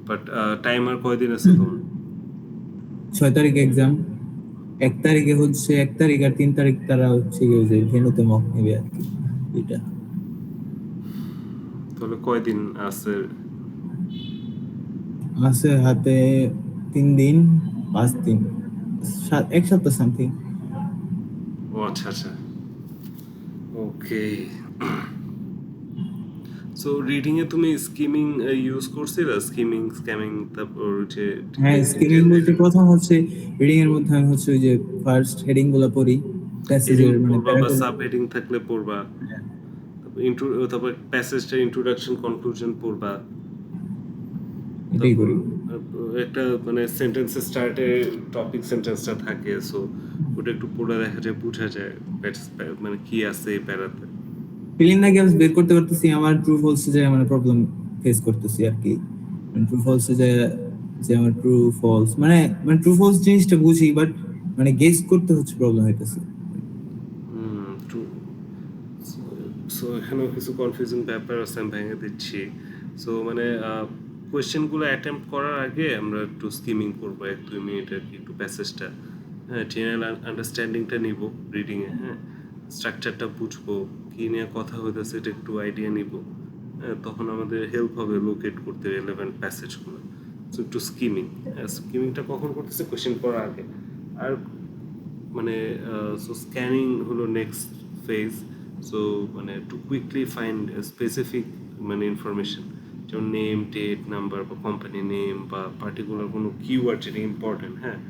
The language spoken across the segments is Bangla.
বাট টাইমার কয়দিন আছে তোমার? 6 তারিখে এক্সাম। 1 তারিখে হচ্ছে 1 তারিখ আর 3 তারিখ তারা হচ্ছে গিয়ে যে ভেন্যুতে মক নেবে আর কি, এটা তাহলে কয়দিন আছে? আছে হাতে 3 দিন, 5 দিন, 1 সপ্তাহ সামথিং। ও আচ্ছা আচ্ছা, ওকে। সো রিডিং এ তুমি স্কিমিং ইউজ করছিলা? স্কিমিং, স্ক্যামিং, তারপর যে হ্যাঁ, স্কিমিং ডিটেল বলতে প্রথম হচ্ছে রিডিং এর মধ্যে আমি হচ্ছে ওই যে ফার্স্ট হেডিং গুলো পড়ি, হেডিং প্যাসেজের মানে পড়বা বা প্যারাগুলো। সাব হেডিং থাকলে পড়বা, তারপর তারপর প্যাসেজটা ইন্ট্রোডাকশন কনক্লুশন পড়বা, এটাই তারপর করি। একটা মানে সেন্টেন্সের স্টার্টে টপিক সেন্টেন্সটা থাকে, সো ওটা একটু পড়ে দেখা যায়, বোঝা যায় মানে কি আছে এই প্যারাতে। ফিল ইন দ্য গ্যাপস বের করতে পারতেছি, আমার ট্রু ফলস যে মানে প্রবলেম ফেস করতেছি আর কি। ট্রু ফলস যে যে আমার ট্রু ফলস মানে মানে ট্রু ফলস জিনিসটা বুঝি, বাট মানে গেস করতে হচ্ছে প্রবলেম হইতেছে। ট্রু। সো এখানেও কিছু কনফিউজিং ব্যাপার আছে, আমি ভেঙে দিচ্ছি। সো মানে কোয়েশ্চেনগুলো অ্যাটেম্প্ট করার আগে আমরা একটু স্কিমিং করবো 1-2 মিনিট আর কি, একটু প্যাসেজটা, হ্যাঁ, জেনারেল আন্ডারস্ট্যান্ডিংটা নিব রিডিংয়ে, হ্যাঁ, স্ট্রাকচারটা বুঝবো, কী নিয়ে কথা হইতেছে এটা একটু আইডিয়া নিব, হ্যাঁ, তখন আমাদের হেল্প হবে লোকেট করতে রিলেভেন্ট প্যাসেজগুলো। সো একটু স্কিমিং, হ্যাঁ, স্কিমিংটা কখন করতেছে? কোয়েশ্চেন করার আগে। আর মানে সো স্ক্যানিং হলো নেক্সট ফেজ। সো মানে টু কুইকলি ফাইন্ড স্পেসিফিক মানে ইনফরমেশন, যেমন নেম, ডেট, নাম্বার বা কোম্পানি নেম বা পার্টিকুলার কোনো কিওয়ার্ড যেটা ইম্পর্টেন্ট, হ্যাঁ।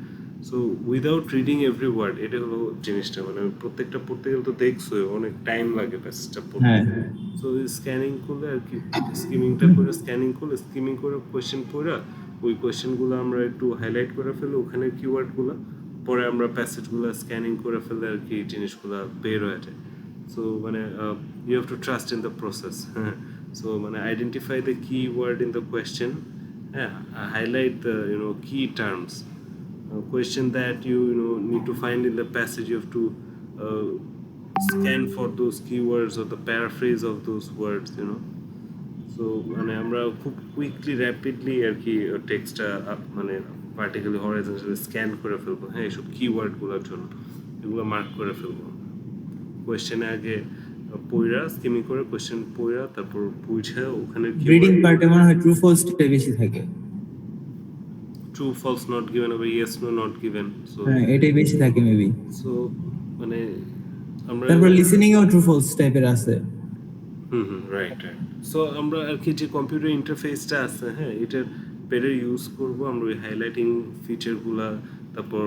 So without reading every word, এটা হলো জিনিসটা, মানে প্রত্যেকটা পড়তে গেলে তো দেখছো অনেক টাইম লাগে প্যাসেজটা পড়তে। হ্যাঁ, সো স্ক্যানিং করলে আর কি, স্কিমিংটা করে, স্ক্যানিং করলে, স্কিমিং করে কোয়েশ্চেন পড়া, ওই কোয়েশ্চেনগুলো আমরা একটু হাইলাইট করে ফেলে ওখানে কিওয়ার্ডগুলো, পরে আমরা প্যাসেজগুলো স্ক্যানিং করে ফেলে আর কি জিনিসগুলো বের হয়ে যায়। সো মানে you have to trust in the process, হ্যাঁ। সো মানে identify the key word in the question, হ্যাঁ, highlight the key terms, question that you need to find in the passage. You have to scan for those keywords or the paraphrase of those words. So মানে আমরা খুব কুইকলি র্যাপিডলি আর কি টেক্সটটা মানে ভার্টিক্যালি হরাইজন্টালি স্ক্যান করে ফেলবো, হ্যাঁ, এইসব কিওয়ার্ডগুলোর জন্য এগুলো মার্ক করে ফেলবো। কোয়েশ্চেনে আগে পইরা স্কিমিং করে কোয়েশ্চেন পইরা তারপর বুঝে ওখানে রিডিং কিওয়ার্ড, পার্টে মনে হয় ট্রু ফলসটা বেশি থাকে। ট্রু ফলস নট গিভেন, আবার yes no not given. So হ্যাঁ, এটাই বেশি থাকে মেবি। সো মানে আমরা, তারপর লিসেনিং এও ট্রু ফলস টাইপের আছে। Right right. সো আমরা আর কি যে কম্পিউটার ইন্টারফেসটা আছে, হ্যাঁ, এটার বেটার ইউজ করবো আমরা ওই হাইলাইটিং ফিচারগুলা, তারপর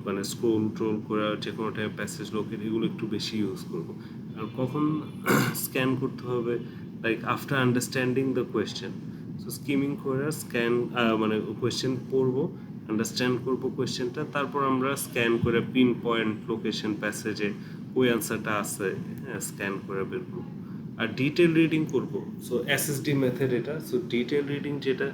মানে স্ক্রোল টোল করা, যে কোনো টাইপ প্যাসেজ লোকের, এগুলো একটু বেশি ইউজ করবো। আর কখন স্ক্যান করতে হবে, like after understanding the question. So skimming করে স্ক্যান মানে কোয়েশ্চেন পড়বো, আন্ডারস্ট্যান্ড করবো কোয়েশ্চেনটা, তারপর আমরা স্ক্যান করে পিন পয়েন্ট লোকেশন প্যাসেজে ওই অ্যান্সারটা আছে, হ্যাঁ, স্ক্যান করে বের করবো। আর ডিটেল রিডিং করব, সো এসএসডি মেথড এটা। সো ডিটেল রিডিং যেটা,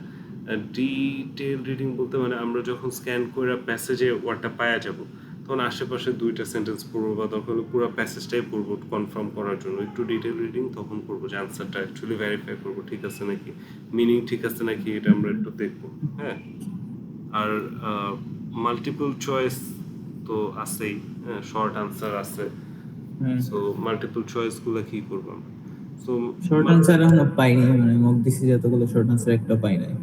ডিটেল রিডিং বলতে মানে আমরা যখন স্ক্যান করে প্যাসেজে ওয়ার্ডটা পাওয়া যাব, তখন আশেপাশে 2টা সেন্টেন্স পড়বো বা দরকার হলে পুরো প্যাসেজটাই পড়বো কনফার্ম করার জন্য। একটু ডিটেল রিডিং তখন করবো যে আনসারটা অ্যাকচুয়ালি ভেরিফাই করবো ঠিক আছে নাকি, মিনিং ঠিক আছে নাকি, এটা আমরা একটু দেখবো, হ্যাঁ। আর মাল্টিপল চয়েস তো আছেই, হ্যাঁ, শর্ট আনসার আছে। হ্যাঁ, সো মাল্টিপল চয়েসগুলো কি করবো আমরা? সো শর্ট আনসার এখনো পাইনি, মানে মক দিছি যতগুলো শর্ট আনসার একটা পাই নাই।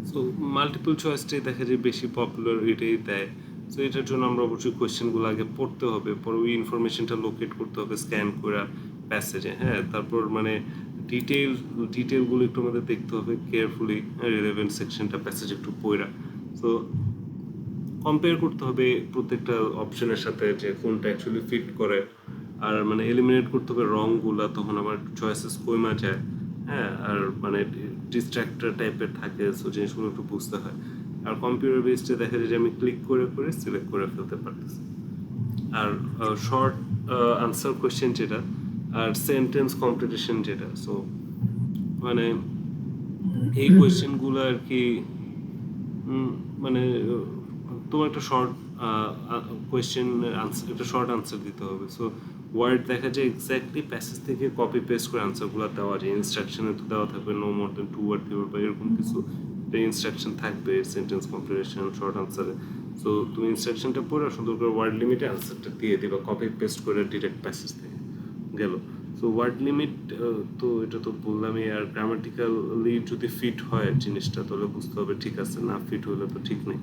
সো মাল্টিপল চয়েসটাই দেখা যায় বেশি পপুলার, এটাই দেয়। সো এটার জন্য আমরা অবশ্যই কোয়েশ্চেনগুলো আগে পড়তে হবে, পরে ওই ইনফরমেশনটা লোকেট করতে হবে স্ক্যান করে প্যাসেজে, হ্যাঁ, তারপর মানে ডিটেলগুলো একটু আমাদের দেখতে হবে কেয়ারফুলি, রিলেভেন্ট সেকশনটা প্যাসেজ একটু পড়া। সো কম্পেয়ার করতে হবে প্রত্যেকটা অপশনের সাথে যে কোনটা অ্যাকচুয়ালি ফিট করে, আর মানে এলিমিনেট করতে হবে রংগুলা, তখন আমার চয়েসেস কমা যায়, হ্যাঁ। আর মানে ডিস্ট্রাক্টর টাইপের থাকে, সো জিনিসগুলো একটু বুঝতে হয়। আর কম্পিউটার বেসডে দেখা যায় যে আমি ক্লিক করে করে সিলেক্ট করে ফেলতে পারতেছি। আর শর্ট আনসার কোয়েশ্চেন যেটা, আর সেন্টেন্স কমপ্লিটেশন যেটা, সো মানে এই কোয়েশ্চেনগুলো আর কি মানে তোমার একটা শর্ট কোয়েশ্চেন আনসার, একটা শর্ট আনসার দিতে হবে। সো ওয়ার্ড দেখা যায় এক্স্যাক্টলি প্যাসেজ থেকে কপি পেস্ট করে আনসারগুলো দেওয়া যায়, ইনস্ট্রাকশনে তো দেওয়া থাকবে নো মোর দেন 2 ওয়ার্ড বা এরকম কিছু, ইনস্ট্রাকশন থাকবে সেন্টেন্স কম্প্লিটেশন শর্ট আনসারে। সো তুমি ইনস্ট্রাকশনটা পড়ে সুন্দর করে ওয়ার্ড লিমিটে আনসারটা দিয়ে দিবা কপি পেস্ট করে ডিরেক্ট প্যাসেজ থেকে গেল। সো ওয়ার্ড লিমিট তো এটা তো বললামই, আর গ্রামাটিক্যালি যদি ফিট হয় জিনিসটা তাহলে বুঝতে হবে ঠিক আছে, না ফিট হলে তো ঠিক নেই।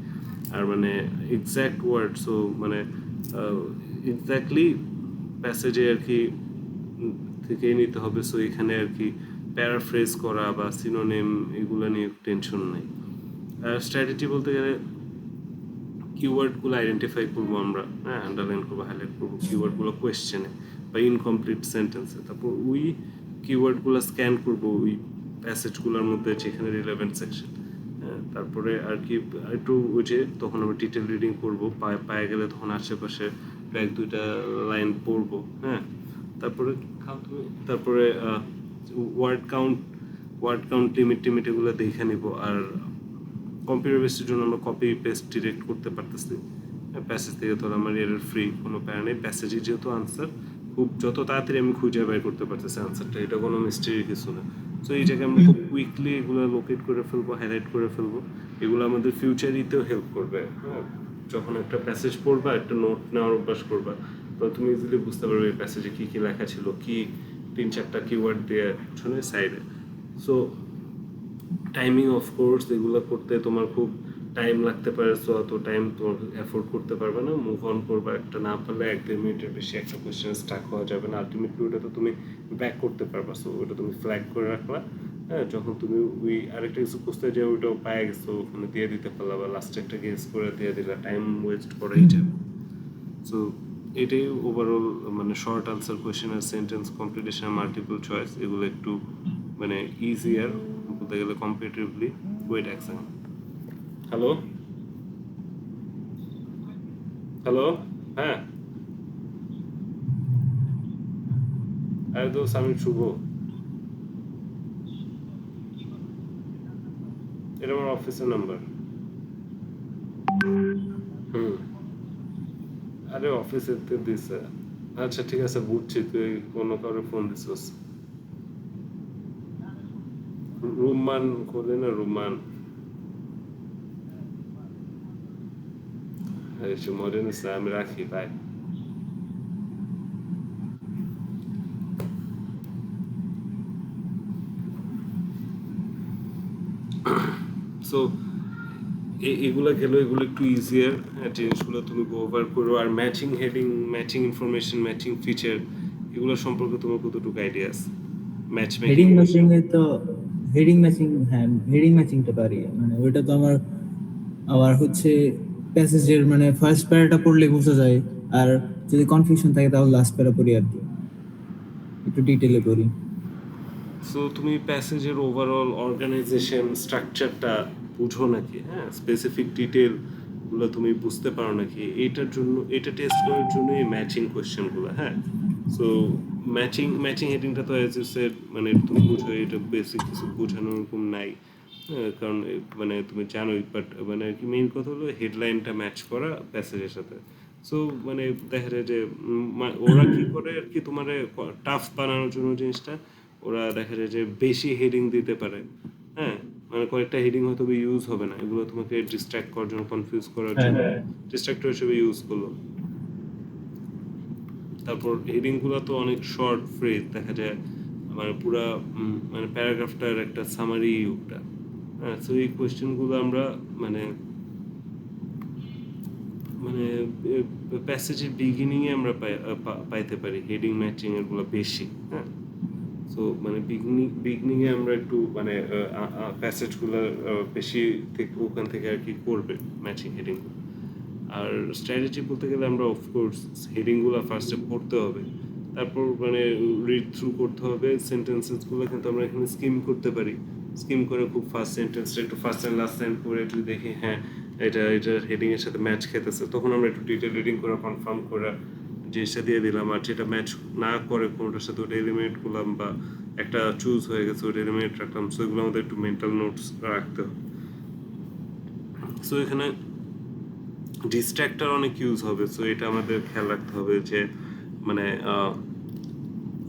আর মানে এক্স্যাক্ট ওয়ার্ড, সো মানে এক্স্যাক্টলি প্যাসেজে আর কি থেকেই নিতে হবে। সো এখানে আর কি প্যারাফ্রেজ করা বা সিনোনিম এগুলো নিয়ে টেনশন নেই। আর স্ট্র্যাটেজি বলতে গেলে কিওয়ার্ডগুলো আইডেন্টিফাই করবো আমরা, হ্যাঁ, আন্ডারলাইন করবো, হাইলাইট করবো কিওয়ার্ডগুলো কোয়েশ্চেনে বা ইনকমপ্লিট সেন্টেন্সে। তারপর ওই কিওয়ার্ডগুলো স্ক্যান করবো ওই প্যাসেজগুলোর মধ্যে যেখানে রিলেভেন্ট সেকশন। হ্যাঁ, তারপরে আর কি একটু ওই যে তখন আমরা ডিটেল রিডিং করবো, পায়ে গেলে তখন আশেপাশে এক দুইটা লাইন পড়বো। হ্যাঁ, তারপরে তারপরে ওয়ার্ড কাউন্ট লিমিট এগুলো দেখে নিব। আর কম্পিউটার বেসের জন্য আমরা কপি পেস্ট ডিরেক্ট করতে পারতেছি প্যাসেজ থেকে, তো আমার এরর ফ্রি, কোনো প্যারা নেই। প্যাসেজে যেহেতু আনসার খুব যত তাড়াতাড়ি আমি খুঁজে বের করতে পারতেছি আনসারটা, এটা কোনো মিস্ট্রি কিছু না। সো এই জায়গায় আমরা খুব কুইকলি এগুলো লোকেট করে ফেলবো, হাইলাইট করে ফেলবো। এগুলো আমাদের ফিউচারিতেও হেল্প করবে। হ্যাঁ, যখন একটা প্যাসেজ পড়বা, একটা নোট নেওয়ার অভ্যাস করবা, তো তুমি ইজিলি বুঝতে পারবে এই প্যাসেজে কী কী লেখা ছিল, কি 3-4টা কিওয়ার্ড দিয়ে শুনে সাইডে। সো টাইমিং অফকোর্স এগুলো করতে তোমার খুব টাইম লাগতে পারে, সো অত টাইম তোমার অ্যাফোর্ড করতে পারবে না, মুভ অন করবা। একটা না পারলে 1-2 মিনিটের বেশি একটা কোয়েশ্চেন স্টাক হওয়া যাবে না। আলটিমেটলি ওটা তো তুমি ব্যাক করতে পারবা, সো ওটা তুমি ফ্ল্যাগ করে রাখলা। হ্যাঁ, যখন তুমি ওই আরেকটা কিছু খুঁজতে যাও ওইটাও পায়ে গেছো, ওখানে দিয়ে দিতে পারলা, বা লাস্টে একটা গেস করে দিয়ে দিলা, টাইম ওয়েস্ট করাই যাবে। সো এটাই ওভারঅল মানে শর্ট আনসার কোয়েশ্চেন আর সেন্টেন্স কমপ্লিটেশন মাল্টিপল চয়েস এগুলো একটু মানে ইজিয়ার বলতে গেলে কম্পারেটিভলি। ওয়েট এক সেকেন্ড। হ্যালো হ্যালো, হ্যাঁ, আরে দোস্ত আমি শুভ, এটা আমার অফিসের নাম্বার। হুম, আরে অফিসে দিছে। আচ্ছা ঠিক আছে বুঝছি, তুই কোনো কারো ফোন দিছিস। রুমান খোলে না, রুমান। আরে সে মরে নিছে, আমি রাখি, বাই। সো এগুলো গেল, এগুলো একটু ইজিয়ার জিনিসগুলো তুমি ওভার করো। আর matching heading, matching information, matching feature এগুলো সম্পর্কে তোমার কতটুকু আইডিয়া আছে? ম্যাচ মেকিং হেডিং ম্যাচিং এ তো হেডিং ম্যাচিং, হ্যাঁ হেডিং ম্যাচিংটা পারি, মানে ওইটা তো আমার আবার হচ্ছে প্যাসেজের মানে ফার্স্ট প্যারাটা পড়লে বোঝা যায়, আর যদি কনফিউশন থাকে তাহলে লাস্ট প্যারা পড়ি আর কি, একটু ডিটেইলে পড়ি। সো তুমি প্যাসেজের ওভারঅল অর্গানাইজেশন স্ট্রাকচারটা বুঝো নাকি? হ্যাঁ, স্পেসিফিক ডিটেলগুলো তুমি বুঝতে পারো নাকি? এইটার জন্য, এটা টেস্ট করার জন্য এই ম্যাচিং কোয়েশ্চেনগুলো। হ্যাঁ, সো ম্যাচিং হেডিংটা তো অ্যাজ ইউ সেড মানে তুমি বুঝো, এটা বেসিক কিছু বোঝানোর ওরকম নাই। হ্যাঁ, কারণ মানে তুমি জানোই, বাট মানে আর কি মেইন কথা হলো হেডলাইনটা ম্যাচ করা প্যাসেজের সাথে। সো মানে দেখা যায় যে ওরা কি করে আর কি তোমার টাফ বানানোর জন্য জিনিসটা, ওরা দেখা যায় যে বেশি হেডিং দিতে পারে। হ্যাঁ, মানে কয়েকটা হেডিং হয়তো ইউজ হবে না, এগুলো তোমাকে ডিস্ট্র্যাক্ট করার জন্য, কনফিউজ করার জন্য ডিস্ট্রাক্টর হিসেবে ইউজ করলো। তারপর হেডিং গুলো তো অনেক শর্ট ফ্রেজ দেখা যায়, মানে পুরা মানে প্যারাগ্রাফটার একটা সামারি ওটা। হ্যাঁ, সো এই কোয়েশ্চেনগুলো আমরা মানে মানে প্যাসেজের বিগিনিংয়ে আমরা পাইতে পারি হেডিং ম্যাচিং এরগুলো বেশি। হ্যাঁ, সো মানে বিগিনিংয়ে আমরা একটু মানে প্যাসেজগুলো বেশি থেকে ওখান থেকে আর কি করবে ম্যাচিং হেডিং। আর স্ট্র্যাটেজি বলতে গেলে আমরা অফকোর্স হেডিংগুলো ফার্স্টে পড়তে হবে, তারপর মানে রিড থ্রু করতে হবে। সেন্টেন্সেসগুলো কিন্তু আমরা এখানে স্কিম করতে পারি, স্কিম করে খুব ফার্স্ট সেন্টেন্সটা একটু ফার্স্ট অ্যান্ড লাস্ট লাইন করে একটু দেখি হ্যাঁ এটার হেডিংয়ের সাথে ম্যাচ খেতেছে, তখন আমরা একটু ডিটেল রিডিং করে কনফার্ম করে জিনিসটা দিয়ে দিলাম। আর যেটা ম্যাচ না করে কোনোটার সাথে ওটা এলিমিনেট করলাম, বা একটা চুজ হয়ে গেছে ওটা এলিমিনেট রাখলাম। সো এগুলো আমাদের একটু মেন্টাল নোটস রাখতে হবে। সো এখানে ডিস্ট্র্যাক্টর অনেক ইউজ হবে, সো এটা আমাদের খেয়াল রাখতে হবে যে মানে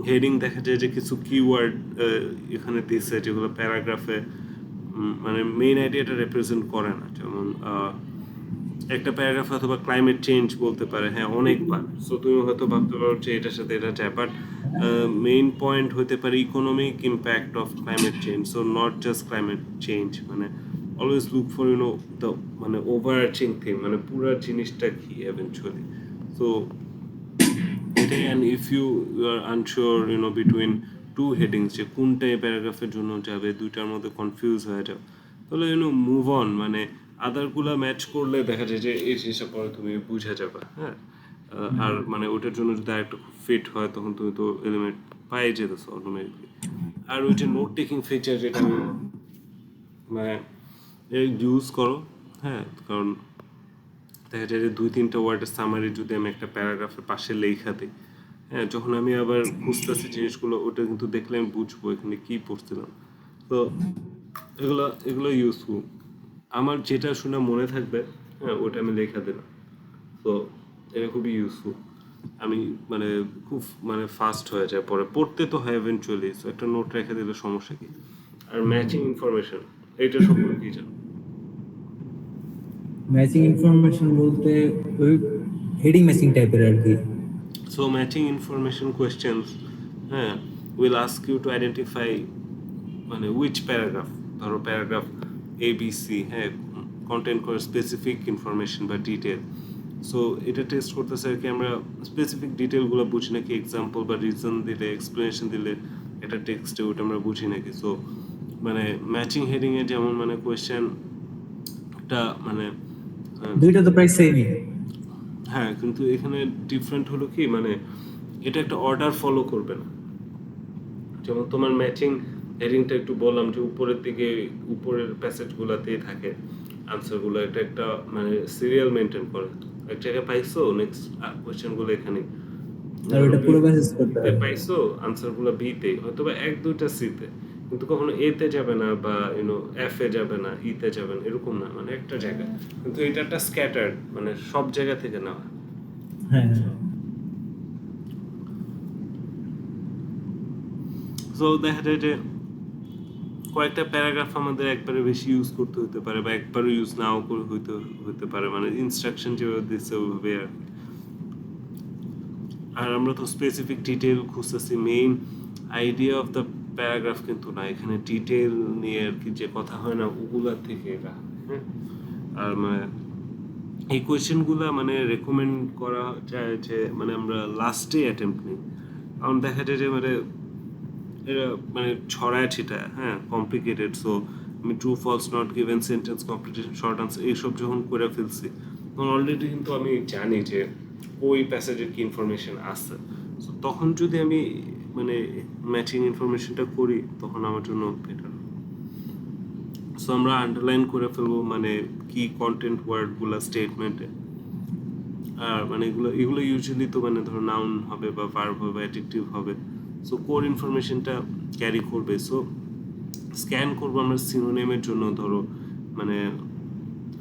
হেডিং দেখা যায় যে কিছু কিওয়ার্ড এখানে দিচ্ছে যেগুলো প্যারাগ্রাফে মানে মেইন আইডিয়াটা রিপ্রেজেন্ট করে না। যেমন একটা প্যারাগ্রাফ অথবা ক্লাইমেট চেঞ্জ বলতে পারে, হ্যাঁ অনেকবার। সো তুমি হয়তো ভাবতে পারো যে এটার সাথে এটা যায়, বাট মেইন পয়েন্ট হতে পারে economic impact of climate change. So not just climate change, মানে অলওয়েজ লুক ফর দ্য মানে ওভারআর্চিং থিম, মানে পুরো জিনিসটা কি এভেনচুয়ালি। সো এটাই। And if you are unsure between two headings, যে কোনটা এই প্যারাগ্রাফের জন্য যাবে, দুইটার মধ্যে কনফিউজ হয়ে যাও, তাহলে মুভ অন। মানে আদারগুলা ম্যাচ করলে দেখা যায় যে এই জিনিসটা পরে তুমি বুঝে যাবে, হ্যাঁ। আর মানে ওটার জন্য যদি আরেকটা খুব ফিট হয়, তখন তুমি তো এলিমেন্ট পাই যেতেছো অটোমেটিকলি। আর ওই যে নোট টেকিং ফিচার, যেটা আমি মানে ইউজ করো, হ্যাঁ। কারণ দেখা যায় যে 2-3টা ওয়ার্ডের সামারি যদি আমি একটা প্যারাগ্রাফের পাশে লেখা দিই, হ্যাঁ, যখন আমি আবার খুঁজতেছি জিনিসগুলো, ওটা কিন্তু দেখলে আমি বুঝবো এখানে কি পড়ছিলাম। তো এগুলো ইউজফুল। আমার যেটা শুনে মনে থাকবে, হ্যাঁ, ওটা আমি লেখা দিলাম। তো এটা খুবই ইউজফুল। আমি মানে খুব মানে ফাস্ট হয়ে যায়, পরে পড়তে তো হয় এভেনচুয়ালি। সো একটা নোট রেখে দিলে সমস্যা কি। আর ম্যাচিং ইনফরমেশন, এটা সম্পর্কে কি জানো? ম্যাচিং ইনফরমেশন বলতে ওই হেডিং ম্যাচিং টাইপের আর কি। So matching information questions, হ্যাঁ, will ask you to identify মানে which paragraph, ধরো প্যারাগ্রাফ এ বি সি, হ্যাঁ, কন্টেন্ট করে স্পেসিফিক ইনফরমেশন বা ডিটেল। সো এটা টেস্ট করতেছে আর কি, আমরা স্পেসিফিক ডিটেলগুলো বুঝি নাকি, এক্সাম্পল বা রিজন দিলে, এক্সপ্লেনেশন দিলে এটা টেক্সটে, ওটা আমরা বুঝি নাকি। সো মানে ম্যাচিং হেডিংয়ে যেমন মানে কোয়েশ্চেনটা মানে দুইটা তো প্রায় সেমই। হ্যাঁ, কিন্তু এখানে ডিফারেন্ট হলো কি, মানে এটা একটা অর্ডার ফলো করবে না। যেমন তোমার ম্যাচিং হেডিংটা একটু বললাম যে উপরের দিকে, উপরের প্যাসেজগুলোতেই থাকে আনসারগুলো, এটা একটা মানে সিরিয়াল মেনটেন করে। এক জায়গায় পাইছো, নেক্সট কোয়েশ্চেনগুলো এখানে, আর ওটা পুরো মেসেজ করতে হয়। পাইছো আনসারগুলো বিতে, হয়তো বা 1-2টা সিতে, কিন্তু কখনো এতে যাবে না, বা এফ এ যাবে না, ইতে যাবে না, এরকম না, মানে একটা জায়গায়। কিন্তু এটা একটা স্ক্যাটার্ড, মানে সব জায়গা থেকে নেওয়া। হ্যাঁ। সো দেখা যায় যে কয়েকটা প্যারাগ্রাফ আমাদের একবারে বেশি ইউজ করতে হতে পারে, বা একবারও ইউজ নাও করে হতে পারে, মানে ইনস্ট্রাকশন যেভাবে দিচ্ছে ওইভাবে আর কি। আর আমরা তো স্পেসিফিক ডিটেল খুঁজতেছি, main idea of the paragraph কিন্তু না, এখানে ডিটেল নিয়ে আর কি যে কথা হয় না, ওগুলার থেকে এটা, হ্যাঁ। আর মানে এই কোয়েশ্চেনগুলো মানে রেকমেন্ড করা যায় যে মানে আমরা লাস্টে অ্যাটেম্প্ট নিই। কারণ দেখা যায় যে মানে এটা মানে ছড়ায় ছিটায়, হ্যাঁ, কমপ্লিকেটেড। সো আমি true false not given, sentence completion, short answer, এইসব যখন করে ফেলছি, তখন অলরেডি কিন্তু আমি জানি যে ওই প্যাসেজের কি ইনফরমেশন আছে। সো তখন যদি আমি মানে ম্যাচিং ইনফরমেশনটা করি, তখন আমার জন্য বেটার। সো আমরা আন্ডারলাইন করে ফেলবো মানে কি কন্টেন্ট ওয়ার্ডগুলো স্টেটমেন্টে। আর মানে এগুলো ইউজুয়ালি তো মানে ধরো নাউন হবে, বা ভার্ব হবে, বা অ্যাডজেক্টিভ হবে। সো কোর ইনফরমেশনটা ক্যারি করবে। সো স্ক্যান করবো আমরা সিনোনিমের জন্য, ধরো মানে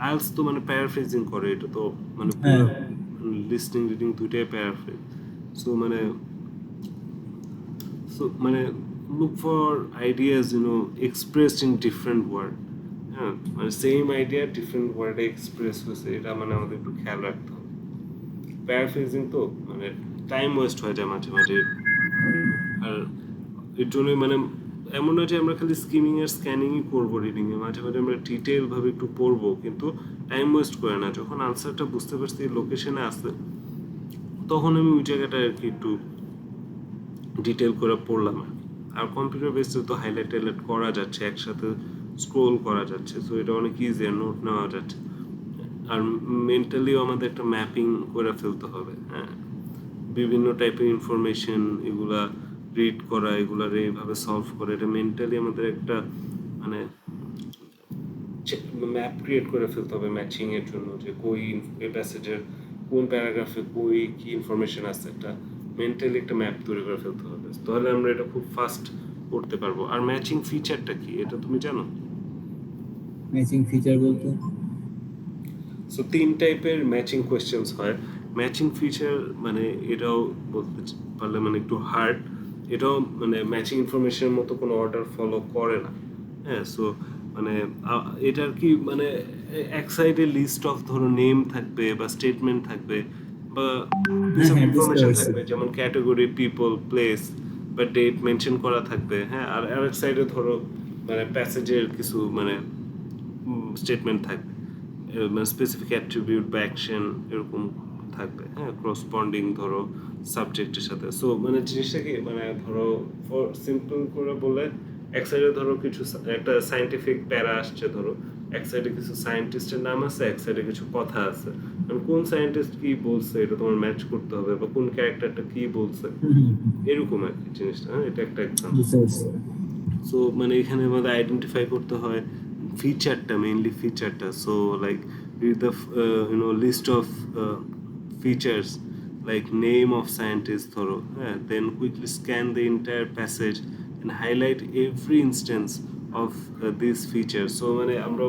আইএলটিএস তো মানে প্যারাফ্রেজিং করে, এটা তো মানে পুরো লিসনিং রিডিং দুইটাই প্যারাফ্রেজ। সো মানে look for ideas expressed in different word, হ্যাঁ, মানে সেম আইডিয়া ডিফারেন্ট ওয়ার্ডে এক্সপ্রেস হয়েছে, এটা মানে আমাদের একটু খেয়াল রাখতে হবে। প্যারাফ্রেজিং তো মানে টাইম ওয়েস্ট হয়ে যায় মাঝে মাঝে। আর এর জন্য মানে এমন নয় যে আমরা খালি স্কিমিং আর স্ক্যানিংই করবো রিডিংয়ে, মাঝে মাঝে আমরা ডিটেল ভাবে একটু পড়বো, কিন্তু টাইম ওয়েস্ট করে না। যখন আনসারটা বুঝতে পারছি লোকেশনে আসছে, তখন আমি ওই জায়গাটা আর কি একটু ডিটেল করে পড়লাম আর কি। আর কম্পিউটার বেসে তো হাইলাইট টাইলাইট করা যাচ্ছে, একসাথে স্ক্রোল করা যাচ্ছে, সো এটা অনেক ইজি, আর নোট নেওয়া যাচ্ছে। আর মেন্টালিও আমাদের একটা ম্যাপিং করে ফেলতে হবে, হ্যাঁ, বিভিন্ন টাইপের ইনফরমেশন, এগুলা রিড করা, এগুলার এইভাবে সলভ করে, এটা মেন্টালি আমাদের একটা মানে ম্যাপ ক্রিয়েট করে ফেলতে হবে ম্যাচিং এর জন্য, যে কই এই প্যাসেজের কোন প্যারাগ্রাফে কই কি ইনফরমেশন আছে, একটা মেন্টালি একটা ম্যাপ তৈরি করে ফেলতে হবে। তাহলে আমরা এটা খুব ফাস্ট করতে পারবো। আর ম্যাচিং ফিচারটা কি, এটা তুমি জানো? ম্যাচিং ফিচার বলতে সো 3 টাইপের ম্যাচিং কোয়েশ্চেন্স হয়। ম্যাচিং ফিচার মানে এটাও বলতে পারলে মানে একটু হার্ড, এটাও মানে ম্যাচিং ইনফরমেশনের মতো কোনো অর্ডার ফলো করে না, হ্যাঁ। সো মানে এটার কি মানে এক সাইডে লিস্ট অফ ধরো নেম থাকবে বা স্টেটমেন্ট থাকবে বা পিস হ্যাঁ অফ হ্যাঁ, বুঝতে ইনফরমেশন পারছি। থাকবে, যেমন ক্যাটাগরি, পিপল, প্লেস বা ডেট মেনশন করা থাকবে, হ্যাঁ। আর আরেক সাইডে ধরো মানে প্যাসেজের কিছু মানে স্টেটমেন্ট থাকবে, মানে স্পেসিফিক অ্যাট্রিবিউট বা অ্যাকশন এরকম থাকবে, হ্যাঁ, করসপন্ডিং ধরো সাবজেক্টের সাথে। সো মানে জিনিসটা কি মানে ধরো ফর সিম্পল করে বলে এক সাইডে ধরো কিছু একটা সায়েন্টিফিক প্যারা আসছে, ধরো এক সাইডে কিছু সায়েন্টিস্টের নাম আছে, এক সাইডে কিছু কথা আছে, মানে কোন সায়েন্টিস্ট কি বলছে এটা তোমার ম্যাচ করতে হবে, বা কোন ক্যারেক্টারটা কি বলছে, হুম হুম, হুম, এরকম আর কি জিনিসটা, হ্যাঁ। এটা একটা এক্সাম্পল। বুঝতে পারছি। সো মানে এখানে আমাদের আইডেন্টিফাই করতে হয় ফিচারটা, মেইনলি ফিচারটা। So like read the list of features like name of scientist ধরো, হ্যাঁ, then quickly scan the entire passage and highlight every instance of this feature. So মানে আমরা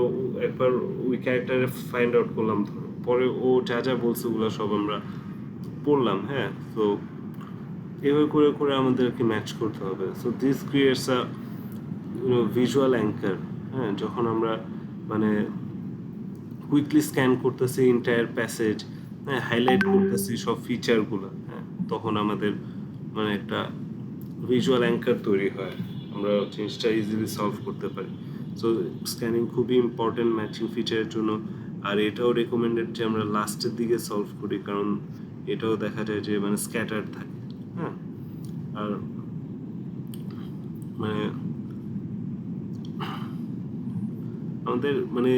একবার ওই ক্যারেক্টারে ফাইন্ড আউট করলাম ধরো, পরে ও যা যা বলছে ওগুলো সব আমরা পড়লাম, হ্যাঁ। তো এভাবে করে করে আমাদেরকে ম্যাচ করতে হবে। So this creates a visual anchor, হ্যাঁ। যখন আমরা মানে কুইকলি স্ক্যান করতেছি এন্টায়ার প্যাসেজ, হ্যাঁ, হাইলাইট করতেছি সব ফিচারগুলো, হ্যাঁ, তখন আমাদের মানে একটা ভিজুয়াল অ্যাঙ্কার তৈরি হয়, আমরা জিনিসটা ইজিলি সলভ করতে পারি। সো স্ক্যানিং খুবই ইম্পর্টেন্ট ম্যাচিং ফিচারের জন্য। আর এটাও রেকমেন্ডেড যে আমরা লাস্টের দিকে সলভ করি, কারণ এটাও দেখা যায় যে মানে স্ক্যাটার থাকে, হ্যাঁ। আর মানে আমাদের মানে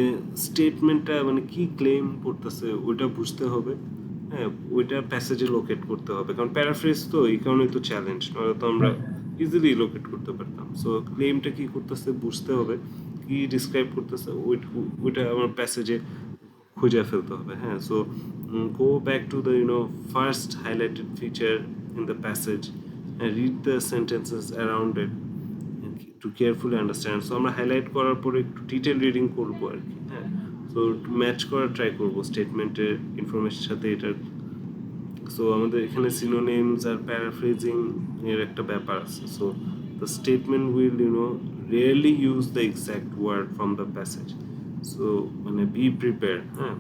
স্টেটমেন্টটা মানে কি ক্লেম করতেছে ওইটা বুঝতে হবে, হ্যাঁ। ওইটা প্যাসেজে লোকেট করতে হবে, কারণ প্যারাফ্রেজ তো এই কারণেই তো চ্যালেঞ্জ, নয়তো তো আমরা ইজিলি লোকেট করতে পারতাম। সো ক্লেমটা কি করতেছে বুঝতে হবে, কি ডিসক্রাইব করতেছে ওইটা আমার প্যাসেজে খুঁজে ফেলতে হবে, হ্যাঁ। So go back to the first highlighted feature in the passage, read the sentences around it to carefully understand. So আমরা হাইলাইট করার পরে একটু ডিটেল রিডিং করবো আর কি, হ্যাঁ। সো ম্যাচ করার ট্রাই করবো স্টেটমেন্টের ইনফরমেশনের সাথে এটার। সো আমাদের এখানে সিনোনিমস আর প্যারাফ্রেজিং এর একটা ব্যাপার আছে। So the statement will rarely use the exact word from the passage. So মানে বি প্রিপেয়ার, হ্যাঁ।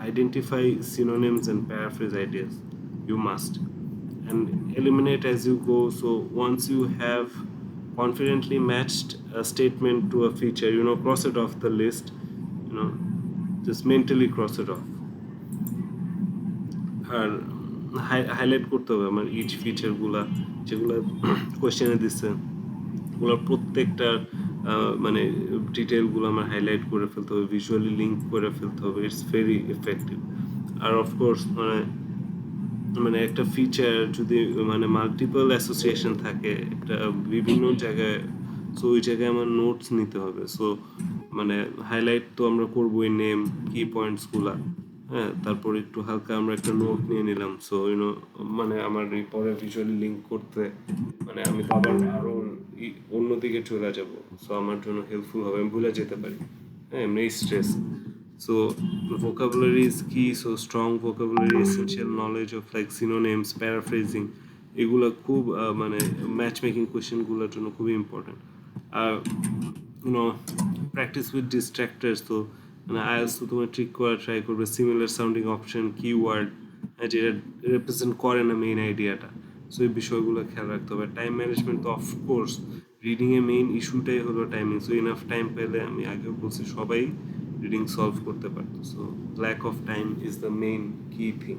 Identify synonyms and paraphrase ideas, you must, and eliminate as you go. So once you have confidently matched a statement to a feature, cross it off the list, you know, just mentally cross it off. আর হাইলাইট করতে হবে আমার ইচ ফিচারগুলা যেগুলো কোয়েশ্চেনে দিচ্ছে, ওগুলোর প্রত্যেকটার মানে ডিটেলগুলো আমার হাইলাইট করে ফেলতে হবে, ভিজুয়ালি লিঙ্ক করে ফেলতে হবে। It's very effective. আর অফকোর্স মানে মানে একটা ফিচার যদি মানে মাল্টিপল অ্যাসোসিয়েশন থাকে একটা বিভিন্ন জায়গায়, সো ওই জায়গায় আমার নোটস নিতে হবে। সো মানে হাইলাইট তো আমরা করবোই নেম কি পয়েন্টসগুলা, হ্যাঁ। তারপর একটু হালকা আমরা একটা নোট নিয়ে নিলাম। সো মানে আমার এই পরে ভিজুয়ালি লিঙ্ক করতে মানে আমি তো আবার আরো অন্যদিকে চলে যাব। সো আমার জন্য হেল্পফুল হবে, আমি ভুলে যেতে পারি, হ্যাঁ, এমনি stress. So vocabulary is key. So strong vocabulary, essential knowledge of like synonyms, paraphrasing, এগুলা খুব মানে ম্যাচ মেকিং কোয়েশ্চেন গুলোর জন্য খুবই ইম্পর্টেন্ট। আর প্র্যাকটিস উইথ ডিস্ট্রাক্টার্স। তো মানে আইএলস তো তোমার ট্রিক করা ট্রাই করবে সিমিলার সাউন্ডিং অপশন, কিওয়ার্ড যেটা রিপ্রেজেন্ট করে না মেইন আইডিয়াটা। সো এই বিষয়গুলো খেয়াল রাখতে হবে। টাইম ম্যানেজমেন্ট তো অফকোর্স রিডিংয়ে মেইন ইস্যুটাই হলো টাইমিং। সো ইনাফ টাইম পেলে আমি আগেও বলছি সবাই রিডিং সলভ করতে পারতো। So lack of time is the main key thing.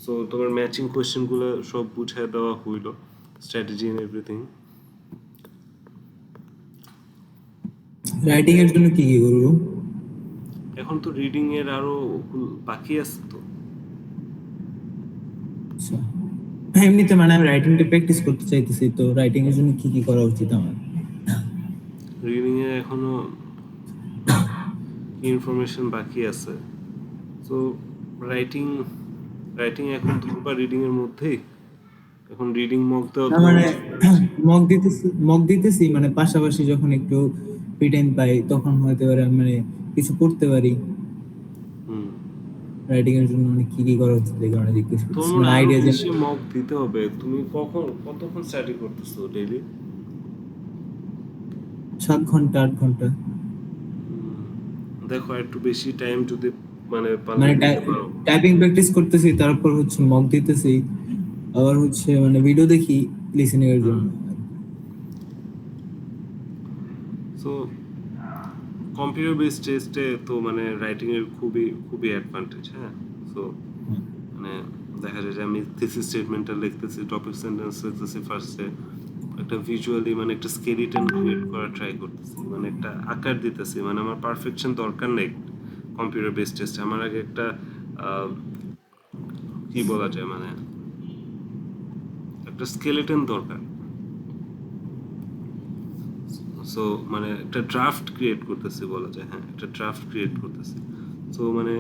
So তোমার ম্যাচিং কোয়েশ্চেনগুলো সব বুঝায় দেওয়া হইলো, স্ট্র্যাটেজি এন্ড এভরিথিং। রাইটিং এর জন্য কি কি করবো? এখন তো রিডিং এর আরো বাকি আছে তো। আচ্ছা, এমনিতে মানে আমি রাইটিংটা প্র্যাকটিস করতে চাইতেছি, তো রাইটিং এর জন্য কি কি করা উচিত আমার? রিডিং এ এখনো কি ইনফরমেশন বাকি আছে। সো রাইটিং রাইটিং এখন ধরবা রিডিং এর মধ্যেই, এখন রিডিং মক দেওয়া না তোমার মানে উচিত না। মক দিতেছি মানে পাশাপাশি যখন একটু ফ্রি টাইম পাই তখন হয়তো পারে আমি মানে কিছু করতে পারি। হুম। রাইটিং এর জন্য মানে কি কি করা উচিত এই কারণে জিজ্ঞেস করতেছি, তোমার মানে আরো আইডিয়া যে বেশি মক দিতে হবে। তুমি কতক্ষণ স্টাডি করতেছো ডেইলি? 7 ঘন্টা 8 ঘন্টা। দেখো একটু বেশি টাইম যদি মানে পারলে মানে দিতে পারো। টাইপিং প্র্যাকটিস করতেছি, তারপর হচ্ছে মক দিতেছি, আবার হচ্ছে মানে ভিডিও দেখি লিসেনিং এর হুম। জন্য। সো কম্পিউটার বেসড টেস্টে তো মানে রাইটিং এর খুবই খুবই অ্যাডভান্টেজ, হ্যাঁ। সো মানে দেখা যায় যে আমি থিসিস স্টেটমেন্টটা লিখতেছি, টপিক সেন্টেন্স লিখতেছি ফার্স্টে, একটা ভিজুয়ালি মানে একটা স্কেলিটন ক্রিয়েট করার ট্রাই করতেছি, মানে একটা আকার দিতেছি, মানে আমার পারফেকশন দরকার নেই কম্পিউটার বেসড টেস্টে। আমার আগে একটা আহ, কি বলা যায় মানে একটা স্কেলেটন দরকার। সো মানে একটা ড্রাফট ক্রিয়েট করতেছি বলা যায়, হ্যাঁ একটা ড্রাফট ক্রিয়েট করতেছি। সো মানে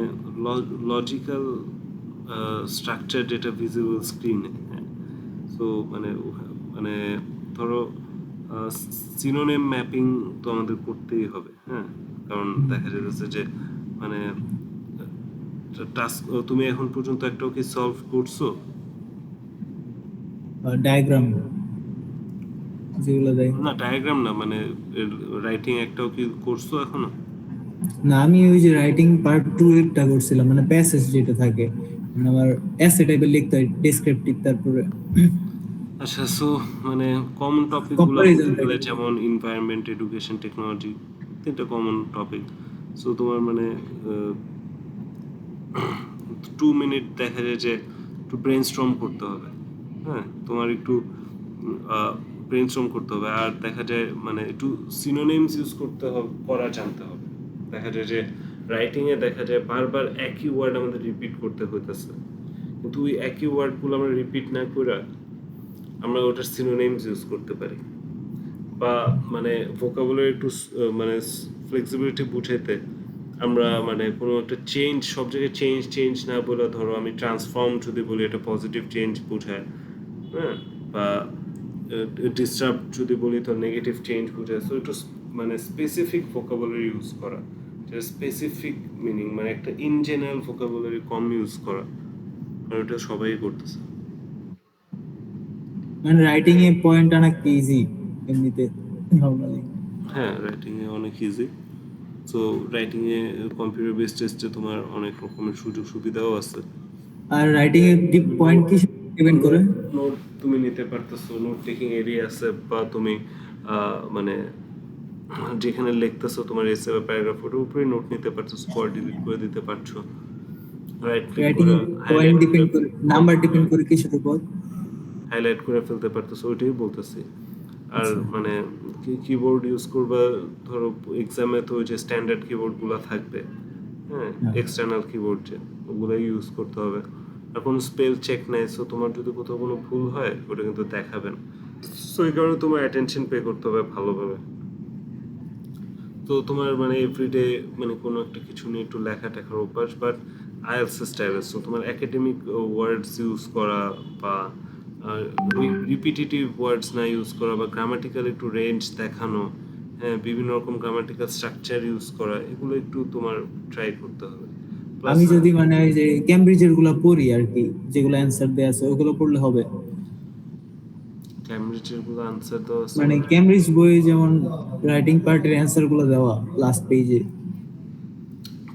লজিক্যাল স্ট্রাকচার যেটা ভিজিবল স্ক্রিনে, হ্যাঁ। সো মানে মানে ধরো সিনোনিম ম্যাপিং তো আমাদের করতেই হবে, হ্যাঁ। কারণ দেখা যাচ্ছে যে মানে টাস্ক তুমি এখন পর্যন্ত একটাও কি সলভ করছো? ডায়াগ্রাম যেগুলো দেয়। না ডায়াগ্রাম না, মানে রাইটিং একটাও কি করছো এখনো? না, আমি ওই যে রাইটিং পার্ট 2 এরটা করছিলাম, মানে প্যাসেজ যেটা থাকে, মানে আমার এসে টাইপের লিখতে হয়, ডেসক্রিপটিভ, তারপরে আচ্ছা, সো মানে কমন টপিকগুলো কম্পারিজন বলতে গেলে থাকে। যেমন এনভায়রনমেন্ট, এডুকেশন, টেকনোলজি, তিনটা কমন টপিক। সো তোমার মানে 2 মিনিট দেখা যায় যে একটু ব্রেন স্ট্রম করতে হবে, হ্যাঁ। তোমার একটু ব্রেন স্ট্রম করতে হবে, আর দেখা যায় মানে একটু সিনোনিমস ইউজ করতে হবে, করা জানতে হবে। দেখা যায় যে রাইটিংয়ে দেখা যায় বারবার একই ওয়ার্ড আমাদের রিপিট করতে হইতেছে, কিন্তু ওই একই ওয়ার্ডগুলো আমরা রিপিট না করে আমরা ওটার সিনোনিমস ইউজ করতে পারি, বা মানে ভোকাবুলারি একটু মানে ফ্লেক্সিবিলিটি বুঝাইতে আমরা মানে কোনো একটা চেঞ্জ, সব জায়গায় চেঞ্জ চেঞ্জ না বলে, ধরো আমি ট্রান্সফর্ম যদি বলি এটা পজিটিভ চেঞ্জ বোঝায়, হ্যাঁ। বা ডিস্টার্ব যদি বলি তো নেগেটিভ চেঞ্জ বোঝায়। সো একটু মানে স্পেসিফিক ভোকাবুলারি ইউজ করা, যেটা স্পেসিফিক মিনিং, মানে একটা in general vocabulary com use করা, কারণ এটা সবাই করতেছে। মানে রাইটিং এ পয়েন্ট আনা কি ইজি এমনিতে নরমালি? হ্যাঁ রাইটিংয়ে অনেক ইজি। সো রাইটিংয়ে কম্পিউটার বেস টেস্টে তোমার অনেক রকমের সুযোগ সুবিধাও আছে। আর রাইটিং এর ডিপ তুমি পয়েন্ট কি ডিপেন্ড করে? নোট নোট তুমি নিতে পারতেছো, নোট টেকিং এরিয়া আছে, বা তুমি মানে যেখানে লিখতেছো তোমার এসে বা প্যারাগ্রাফ, ওটার উপরে নোট নিতে পারতেছো, পর ডিলিট করে দিতে পারছো, রাইট ক্লিক রাইটিং করে এর পয়েন্ট হাইলাইট করে ডিপেন্ড করে, নাম্বার ডিপেন্ড করে কিসের উপর? হাইলাইট করে ফেলতে পারতেছো, ওইটাই বলতেছি। আর আচ্ছা। মানে কিবোর্ড ইউজ করবা, ধরো এক্সামে তো ওই যে স্ট্যান্ডার্ড কিবোর্ডগুলো থাকবে, হ্যাঁ, হ্যাঁ। এক্সটার্নাল কিবোর্ড যে, ওগুলোই ইউজ করতে হবে। আর কোনো স্পেল চেক নাই, সো তোমার যদি কোথাও কোনো ভুল হয় ওটা কিন্তু দেখাবেন। সো এই কারণে তোমার অ্যাটেনশন পে করতে হবে ভালোভাবে। তো তোমার মানে এভরিডে মানে কোনো একটা কিছু নিয়ে একটু লেখা টেখার অভ্যাস, বাট আইএলটিএস স্টাইলে, সো তোমার একাডেমিক ওয়ার্ডস ইউজ করা, বা রিপিটিটিভ ওয়ার্ডস না ইউজ করা, বা গ্রামাটিক্যাল একটু রেঞ্জ দেখানো, হ্যাঁ, বিভিন্ন রকম গ্রামাটিক্যাল স্ট্রাকচার ইউজ করা, এগুলো একটু তোমার ট্রাই করতে হবে। প্লাস আমি যদি মানে ওই যে ক্যামব্রিজের গুলা পড়ি আর কি, যেগুলো অ্যান্সার দেয়া আছে ওগুলো পড়লে হবে? ক্যামব্রিজের গুলো আনসার দেওয়া আছে মানে মানে ক্যামব্রিজ বই যেমন রাইটিং পার্টের অ্যান্সার গুলো দেওয়া লাস্ট পেজে।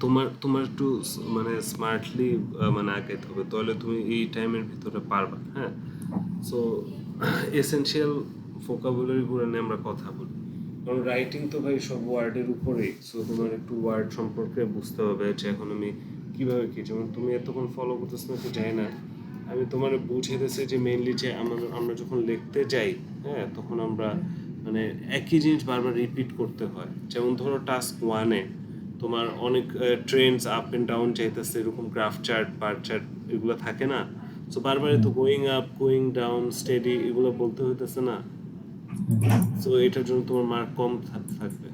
তোমার তোমার একটু মানে স্মার্টলি মানে আগাইতে হবে, তাহলে তুমি এই টাইমের ভিতরে পারবা, হ্যাঁ। সো এসেনশিয়াল ভোকাবুলারিগুলো নিয়ে আমরা কথা বলি, কারণ রাইটিং তো ভাই সব ওয়ার্ডের উপরেই। সো তোমার একটু ওয়ার্ড সম্পর্কে বুঝতে হবে যে এখন আমি কিভাবে কি, যেমন তুমি এতক্ষণ ফলো করতেছ না তো যাই না, আমি তোমার বুঝে দিয়েছি যে মেইনলি যে আমরা যখন লিখতে যাই, হ্যাঁ, তখন আমরা মানে একই জিনিস বারবার রিপিট করতে হয়। যেমন ধরো টাস্ক ওয়ানে তোমার অনেক ট্রেন্ডস আপ এন্ড ডাউন চাইতেছে, এরকম গ্রাফ চার্ট, বার চার্ট, এগুলো থাকে না। সো বারবার তো going up, going down, steady, এগুলো বলতে হইতেছে না। সো এটার জন্য তোমার মার্ক কম থাকবে,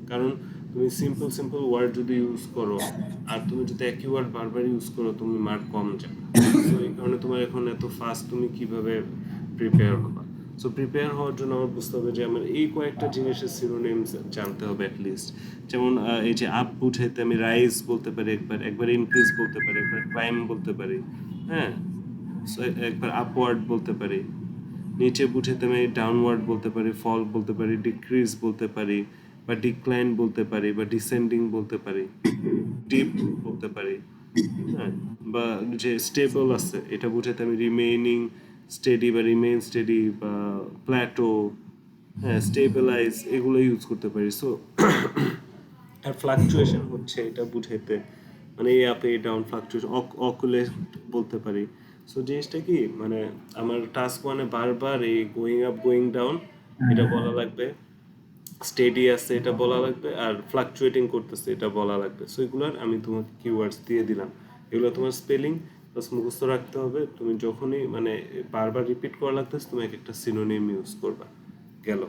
কারণ তুমি সিম্পল সিম্পল ওয়ার্ড যদি ইউজ করো, আর তুমি যদি একই ওয়ার্ড বারবার ইউজ করো, তুমি মার্ক কম যাবে। সো এই কারণে তোমার এখন এত ফাস্ট তুমি কিভাবে প্রিপেয়ার হবা। সো প্রিপেয়ার হওয়ার জন্য আমার বুঝতে হবে যে আমার এই কয়েকটা জিনিসের সিনোনিমস জানতে হবে অ্যাটলিস্ট। যেমন এই যে আপ বুঝাইতে আমি রাইজ বলতে পারি, একবার একবার ইনক্রিজ বলতে পারি, একবার ক্লাইম বলতে পারি, হ্যাঁ। সো একবার আপওয়ার্ড বলতে পারি, নিচে বুঝাতে আমি ডাউনওয়ার্ড বলতে পারি, ফল বলতে পারি, ডিক্রিজ বলতে পারি, বা ডিক্লাইন বলতে পারি বা ডিসেন্ডিং বলতে পারি, ডিপ বলতে পারি, হ্যাঁ, বা যে স্টেবল আছে এটা বুঝাতে আমি রিমেইনিং স্টেডি বা রিমেইন স্টেডি বা প্ল্যাটো, হ্যাঁ, স্টেবিলাইজ এগুলো ইউজ করতে পারি। সো আর ফ্লাকচুয়েশন হচ্ছে এটা বুঝাইতে মানে এই আপে ডাউন ফ্লাকচুয়েশন অকুলেট বলতে পারি। সো জিনিসটা কি মানে আমার টাস্ক মানে বারবার এই গোয়িং আপ গোয়িং ডাউন এটা বলা লাগবে, স্টেডি আছে এটা বলা লাগবে, আর ফ্লাকচুয়েটিং করতেছে এটা বলা লাগবে। সো এগুলোর আমি তোমাকে কিওয়ার্ডস দিয়ে দিলাম, এগুলো তোমার স্পেলিং প্লাস মুখস্থ রাখতে হবে। তুমি যখনই মানে বারবার রিপিট করা লাগতেছে তুমি এক একটা সিনোনিম ইউজ করবা। গেল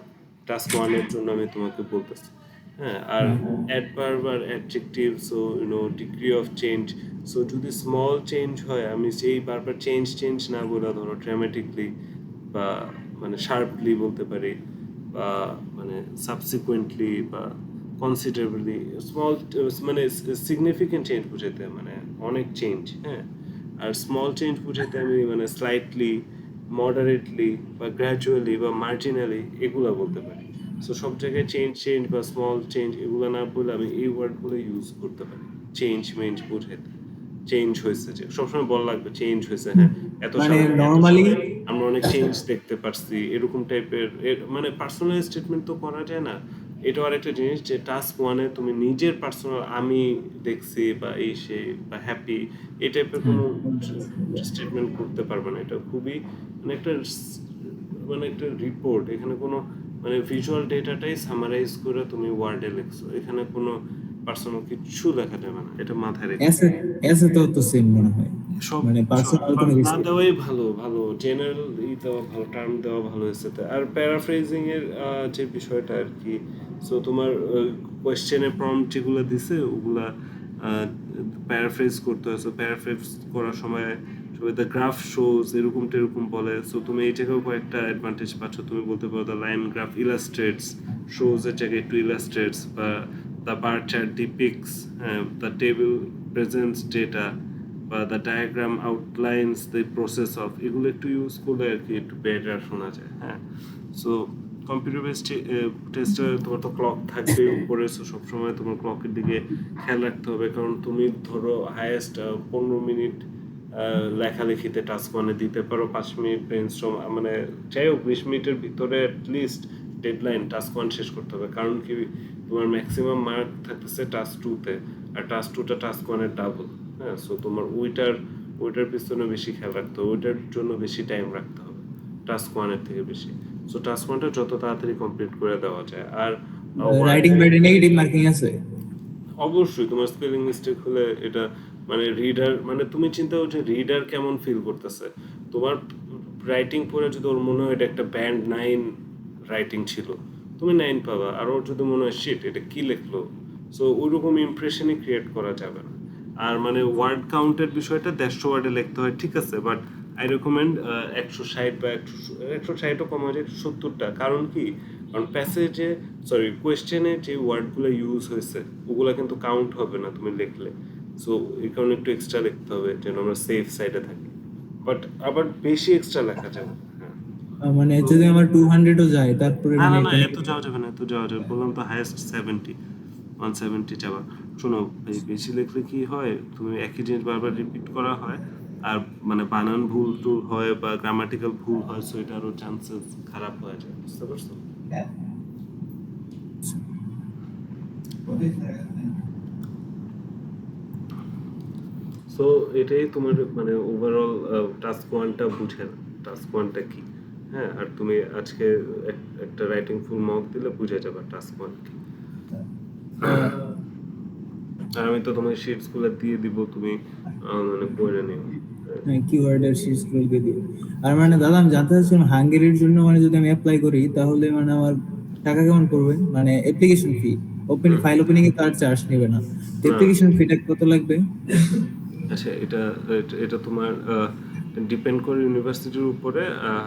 টাস্ক ওয়ানের জন্য আমি তোমাকে বলতেছি, হ্যাঁ। আর অ্যাডভার্ব আর adjective, so degree of change. So যদি স্মল চেঞ্জ হয় আমি সেই বারবার চেঞ্জ চেঞ্জ না বলে ধরো ড্রামাটিকলি বা মানে শার্পলি বলতে পারি, বা মানে সাবসিকুয়েন্টলি বা কনসিডারেবলি স্মল মানে সিগনিফিকেন্ট চেঞ্জ বুঝাতে মানে অনেক চেঞ্জ, হ্যাঁ। আর স্মল চেঞ্জ বুঝাতে আমি মানে স্লাইটলি, মডারেটলি বা গ্র্যাজুয়ালি বা মার্জিনালি এগুলো বলতে পারি। সো সব জায়গায় চেঞ্জ চেঞ্জ বা স্মল চেঞ্জ এগুলো না বলে আমি এই ওয়ার্ডগুলো ইউজ করতে পারি চেঞ্জ মেঞ্জ বুঝাতে। চেঞ্জ হয়েছে, যে সবসময় বলা লাগবে চেঞ্জ হয়েছে, হ্যাঁ, এত মানে সালে এত নরমালি সময়ে আমরা অনেক চেঞ্জ দেখতে পারছি, এরকম টাইপের মানে পার্সোনাল স্টেটমেন্ট তো করা যায় না। এটাও আরেকটা জিনিস যে টাস্ক ওয়ানে তুমি নিজের পার্সোনাল আমি দেখছি বা এই সে বা হ্যাপি এই টাইপের কোনো স্টেটমেন্ট করতে পারবে না। এটা খুবই মানে একটা মানে একটা রিপোর্ট, এখানে কোনো মানে ভিজুয়াল ডেটাটাই সামারাইজ করে তুমি ওয়ার্ডে লিখছো, এখানে কোনো পার্সোনাল কিচ্ছু লেখা যাবে না, এটা মাথায় রেখো। এসে এসে তো সেম মনে হয়, সব মানে পার্সোনাল কোনো না কিছু। দেওয়াই ভালো, ভালো জেনারেল দেওয়া ভালো, টার্ম দেওয়া ভালো হয়েছে। আর প্যারাফ্রেজিং এর যে বিষয়টা আর কি, সো তোমার কোয়েশ্চেনের প্রম্পট যেগুলো দিছে ওগুলা প্যারাফ্রেজ করতে হয়। সো প্যারাফ্রেজ করার সময় সবাই দ্য গ্রাফ শোজ এরকম টেরকম বলে। সো তুমি এই জায়গায় কয়েকটা অ্যাডভান্টেজ পাচ্ছ, তুমি বলতে পারো the line graph illustrates, shows এর জায়গায় একটু ইলাস্ট্রেটস, বা দ্য বার চার্ট ডিপিক্টস, হ্যাঁ, দ্য টেবিল প্রেজেন্টস ডেটা, বা the diagram outlines the process of, এগুলো একটু ইউজ করলে আর কি একটু বেটার শোনা যায়, হ্যাঁ। সো কম্পিউটার বেস টেস্টে তোমার তো ক্লক থাকবে উপরে, সো সবসময় তোমার ক্লকের দিকে খেয়াল রাখতে হবে, কারণ তুমি ধরো হায়েস্ট 15 মিনিট লেখালেখিতে টাস্ক মানে দিতে পারো, 5 মিনিট ব্রেনস্টর্ম মানে যাই হোক 20 মিনিটের ভিতরে অ্যাটলিস্ট ডেডলাইন টাস্ক ওয়ান শেষ করতে হবে। কারণ কি তোমার ম্যাক্সিমাম মার্ক থাকতেছে টাস্ক টুতে, আর টাস্ক টুটা টাস্ক ওয়ানের ডাবল, হ্যাঁ। সো তোমার ওইটার পিছনে বেশি খেয়াল রাখতে হবে, ওইটার জন্য বেশি টাইম রাখতে হবে টাস্ক ওয়ানের থেকে বেশি। সো টাস্ক ওয়ানটা যত তাড়াতাড়ি কমপ্লিট করে দেওয়া যায়। আর রাইটিং প্যাডে নেগেটিভ মার্কিং আছে? অবশ্যই তোমার স্পেলিং মিস্টেক হলে এটা মানে রিডার মানে তুমি চিন্তা করছো রিডার কেমন ফিল করতেছে তোমার রাইটিং পড়ে, যদি ওর মনে হয় এটা একটা ব্যান্ড 9 রাইটিং ছিল তুমি 9 পাবা, আর ওর যদি মনে হয় শিট এটা কি লিখলো, সো ওইরকম ইমপ্রেশনই ক্রিয়েট করা যাবে না। আর মানে ওয়ার্ড কাউন্টের বিষয়টা 150 ওয়ার্ডে লিখতে হয়, ঠিক আছে, বাট আই রেকমেন্ড 160 বা 160ও কম হয়ে যায় 70টা। কারণ কি, কারণ প্যাসেজে সরি কোয়েশ্চেনে যে ওয়ার্ডগুলো ইউজ হয়েছে ওগুলো কিন্তু কাউন্ট হবে না তুমি লিখলে। সো এই কারণে একটু এক্সট্রা লিখতে হবে যেন আমরা সেফ সাইডে থাকি, বাট আবার বেশি এক্সট্রা লেখা যাবে না, হ্যাঁ। মানে যদি আমার 200ও যায় তারপরে না মানে না না এটা এত যাওয়া যাবে না, এত যাওয়া যাবে, বললাম তো হাইয়েস্ট 170 যাবা। শোনো এই বেশি লিখলে কি হয়, তুমি একই জিনিস বারবার রিপিট করা হয়, আর মানে বানান ভুল টুল হয় বা গ্রামাটিক্যাল ভুল হয়, সো এটা আরো চান্সেস খারাপ হয়ে যায়, বুঝতে পারছো? সো এটাই তোমার মানে ওভারঅল টাস্ক ওয়ানটা বুঝে না, টাস্ক ওয়ানটা কি, হ্যাঁ। আর তুমি আজকে একটা রাইটিং ফুল মক দিলে বুঝে যাবে টাস্ক ওয়ান কি। আর আমি তো তোমার শিটস গুলো দিয়ে দিব, তুমি মানে পড়ে নিও, হ্যাঁ। কিওয়ার্ডের শীটস গুলো দিয়ে দিই। আর মানে দাদা আমি জানতে চাচ্ছিলাম হাঙ্গেরির জন্য মানে যদি আমি অ্যাপ্লাই করি তাহলে মানে আমার টাকা কেমন পড়বে, মানে অ্যাপ্লিকেশন ফি? ফাইল ওপেনিং এ তার চার্জ নেবে না, না অ্যাপ্লিকেশন ফিটা কত লাগবে? আচ্ছা এটা তোমার ডিপেন্ড করে ইউনিভার্সিটির উপরে।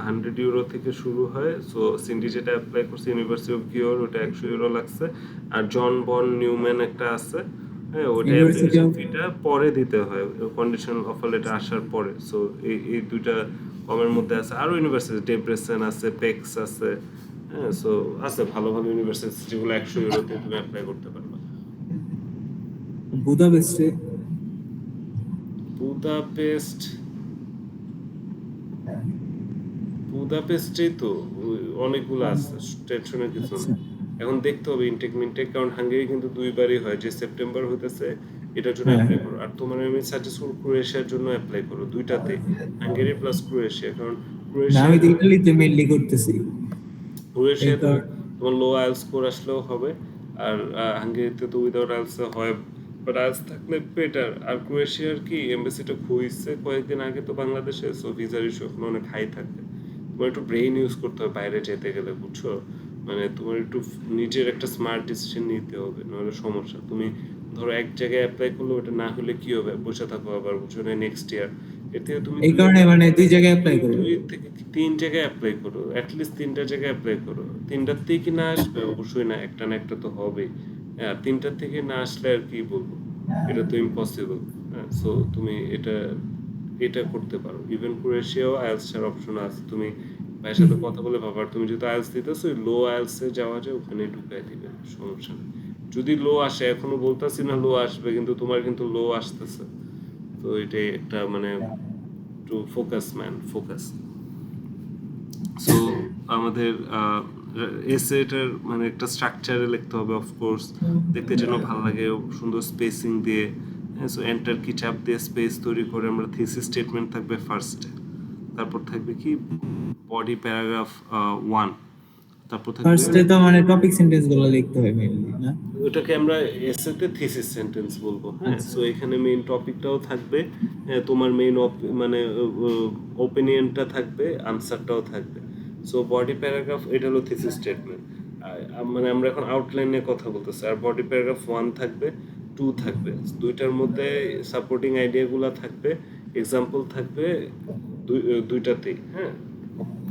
100 ইউরো থেকে শুরু হয়। সো সিন্ডি যেটা অ্যাপ্লাই করছে ইউনিভার্সিটি অফ কিওর, ওটা 100 ইউরো লাগছে। আর জন বন নিউম্যান একটা আছে, হ্যাঁ, ওটা ইউনিভার্সিটি অ্যাপ্লিকেশন অফ ফিটা পরে দিতে হয় কন্ডিশন অফার লেটার আসার পরে। সো এই দুইটা কমের মধ্যে আছে। আরো ইউনিভার্সিটি ডেব্রেসেন আছে, পেক্স আছে, হ্যাঁ, সো আছে ভালো ভালো ইউনিভার্সিটি যেগুলো 100 ইউরোতে তুমি অ্যাপ্লাই করতে পারবা। বুদাপেস্টে বুদাপেস্ট বুদাপেস্টেই তো অনেকগুলো আছে, টেনশনের কিছু না। আচ্ছা এখন দেখতে হবে ইনটেক মিনটেক, কারণ হাঙ্গেরি কিন্তু দুইবারই হয়, যে সেপ্টেম্বর হইতেছে এটার জন্য হ্যাঁ অ্যাপ্লাই করো। আর তোমার আমি সাজেস্ট করবো ক্রোয়েশিয়ার জন্য অ্যাপ্লাই করো, দুইটাতে, হাঙ্গেরি প্লাস ক্রোয়েশিয়া। কারণ না আমি ক্রোয়েশিয়ার তো ইটালিতে মেনলি করতেছি এই ক্রোয়েশিয়াতে কারণ তোমার লো আইএলস স্কোর আসলেও হবে, আর হাঙ্গেরিতে তো উইদাউট আইএলস হয়, বাট আইএলস থাকলে বেটার। আর ক্রোয়েশিয়ার কি এমবাসিটা খুঁজছে কয়েকদিন আগে তো বাংলাদেশে, সো ভিসার ইস্যু এখন অনেক হাই থাকবে। তোমার একটু ব্রেইন ইউজ করতে হবে বাইরে যেতে গেলে, বুঝছো? মানে তোমার একটু নিজের একটা স্মার্ট ডিসিশন নিতে হবে, নাহলে সমস্যা। তুমি ধরো এক জায়গায় অ্যাপ্লাই করলে ওটা না হলে কি হবে, বসে থাকো আবার, বুঝছো না, নেক্সট ইয়ার। এর থেকে তুমি এই কারণে মানে দুই জায়গায় অ্যাপ্লাই করবো। দুই থেকে তিন জায়গায় অ্যাপ্লাই করো, অ্যাটলিস্ট তিনটা জায়গায় অ্যাপ্লাই করো। তিনটার থেকে কি না আসবে? অবশ্যই না, একটা না একটা তো হবেই। হ্যাঁ, তিনটার থেকে না আসলে আর কি বলবো, এটা তো ইম্পসিবল। হ্যাঁ, সো তুমি এটা এটা করতে পারো। ইভেন ক্রোয়েশিয়াও আইএলটিএস ছাড়া অপশন আছে, তুমি ভাইয়ের সাথে কথা বলে ভাবার। তুমি যেহেতু আইএলটিএস দিতেছো, ওই লো আইএলটিএস এ যাওয়া যায়, ওখানে ঢুকাই দিবে, সমস্যা নেই। যদি লো আসে, এখনো বলতাছি না লো আসবে, কিন্তু তোমার কিন্তু লো আসতেছে, তো এটাই একটা মানে to focus man, focus. So আমাদের এসেটার মানে একটা স্ট্রাকচারে লিখতে হবে, অফকোর্স দেখতে যেন ভালো লাগে, সুন্দর স্পেসিং দিয়ে। হ্যাঁ, সো এন্টার কি চাপ দিয়ে স্পেস তৈরি করে আমরা থিসিস স্টেটমেন্ট থাকবে ফার্স্টে, তারপর থাকবে কি বডি প্যারাগ্রাফ 1, তারপর থাকবে ফার্স্টে তো মানে টপিক সেন্টেন্স গুলো লিখতে হয় মেনলি না? ওটাকে আমরা এসেতে থিসিস সেন্টেন্স বলবো। হ্যাঁ, আচ্ছা সো এখানে মেইন টপিকটাও থাকবে, তোমার মেইন মানে ওপিনিয়নটা থাকবে, আনসারটাও থাকবে। সো বডি প্যারাগ্রাফ এটা হলো থিসিস স্টেটমেন্ট। মানে আমরা এখন আউটলাইন নিয়ে কথা বলতেছি। আর বডি প্যারাগ্রাফ 1 থাকবে, 2 থাকবে, দুইটার মধ্যে সাপোর্টিং আইডিয়াগুলো থাকবে, এক্সাম্পল থাকবে দুইটাতেই। হ্যাঁ,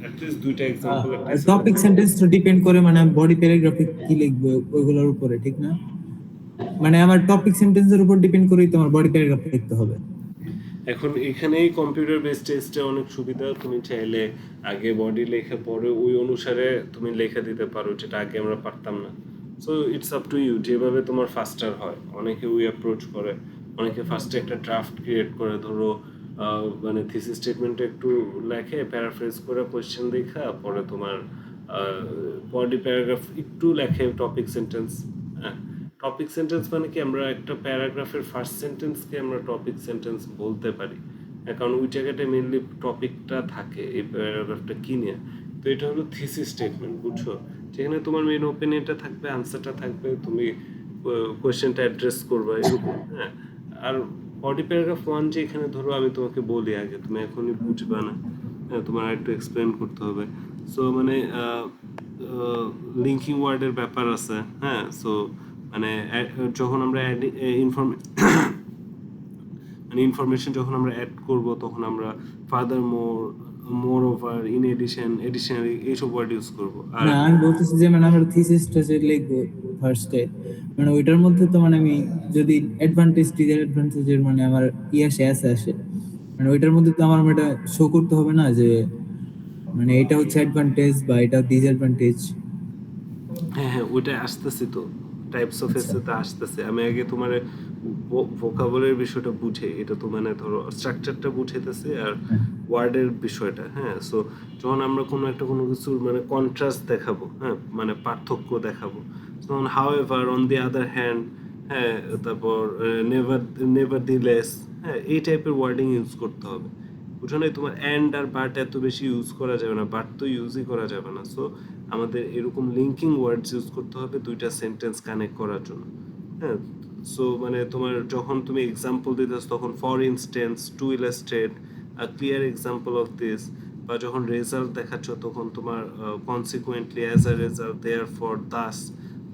অ্যাটলিস্ট দুইটা এক্সাম্পল একটা এসে টপিক থাকবে। সেন্টেন্স তো ডিপেন্ড করে মানে বডি প্যারাগ্রাফে কি লিখবো ওইগুলোর উপরে, ঠিক না? মানে আমার টপিক সেন্টেন্সের উপর ডিপেন্ড করেই তোমার বডি প্যারাগ্রাফ লিখতে হবে। এখন এখানেই কম্পিউটার বেস টেস্টে অনেক সুবিধা, তুমি চাইলে আগে বডি লেখা পরে ওই অনুসারে তুমি লেখা দিতে পারো, যেটা আগে আমরা পারতাম না। So it's up to you, যেভাবে তোমার ফাস্টার হয়। অনেকে ওই অ্যাপ্রোচ করে, অনেকে ফার্স্টে একটা ড্রাফট ক্রিয়েট করে, ধরো মানে থিসিস স্টেটমেন্টে একটু লেখে, প্যারাফ্রেজ করে কোয়েশ্চেন দেখা, পরে তোমার বডি প্যারাগ্রাফ একটু লেখে, টপিক সেন্টেন্স। হ্যাঁ, টপিক সেন্টেন্স মানে কি, আমরা একটা প্যারাগ্রাফের ফার্স্ট সেন্টেন্সকে আমরা টপিক সেন্টেন্স বলতে পারি। কারণ ওই জায়গাটায় মেনলি টপিকটা থাকে, এই প্যারাগ্রাফটা কি নিয়ে। তো এটা হলো থিসিস স্টেটমেন্ট, বুঝছো? যেখানে তোমার মেইন ওপিনিয়নটা থাকবে, আনসারটা থাকবে, তুমি কোয়েশ্চেনটা অ্যাড্রেস করবে, এরকম। হ্যাঁ, আর বডি প্যারাগ্রাফ 1 যে এখানে ধরো আমি তোমাকে বলি আগে, তুমি এখনই বুঝবা না। হ্যাঁ, তোমার একটু এক্সপ্লেন করতে হবে। সো মানে লিঙ্কিং ওয়ার্ডের ব্যাপার আছে। হ্যাঁ, সো মানে যখন আমরা মানে ইনফরমেশন যখন আমরা অ্যাড করব, তখন আমরা further more, more over, in addition, additionally, এইসব ওয়ার্ড ইউজ করব। আর না আমি বলতেছি যে মানে আমার থিসিসটা যে লিখবো ফার্স্টে, মানে ওইটার মধ্যে তো মানে আমি যদি অ্যাডভান্টেজ ডিসঅ্যাডভান্টেজের মানে আমার আসে আসে, মানে ওইটার মধ্যে তো আমার এটা শো করতে হবে না যে মানে এটা হচ্ছে অ্যাডভান্টেজ বা এটা ডিসঅ্যাডভান্টেজ। হ্যাঁ হ্যাঁ, ওইটা আসতেছে তো, টাইপস অফ আচ্ছা এসেতে আসতেছে। আমি আগে তোমার ভোকাবুলারির বিষয়টা বুঝে, এটা তো মানে ধরো স্ট্রাকচারটা বুঝাইতেছি, আর হ্যাঁ ওয়ার্ডের বিষয়টা। হ্যাঁ, সো যখন আমরা কোনো কিছুর মানে কন্ট্রাস্ট দেখাবো, হ্যাঁ, মানে পার্থক্য দেখাবো, তখন how ever, on the other hand, হ্যাঁ, তারপর নেভার, নেভার দিলেস, হ্যাঁ, এই টাইপের ওয়ার্ডিং ইউজ করতে হবে। বুঝো নাই? তোমার অ্যান্ড আর বাট এত বেশি ইউজ করা যাবে না, বাট তো ইউজই করা যাবে না। সো আমাদের এরকম লিঙ্কিং ওয়ার্ডস ইউজ করতে হবে দুইটা সেন্টেন্স কানেক্ট করার জন্য। হ্যাঁ, সো মানে তোমার যখন তুমি এক্সাম্পল দিতেছ, তখন for instance, to illustrate, a clear example of this, বা যখন রেজাল্ট দেখাচ্ছ, তখন তোমার consequently, as a result, therefore, thus,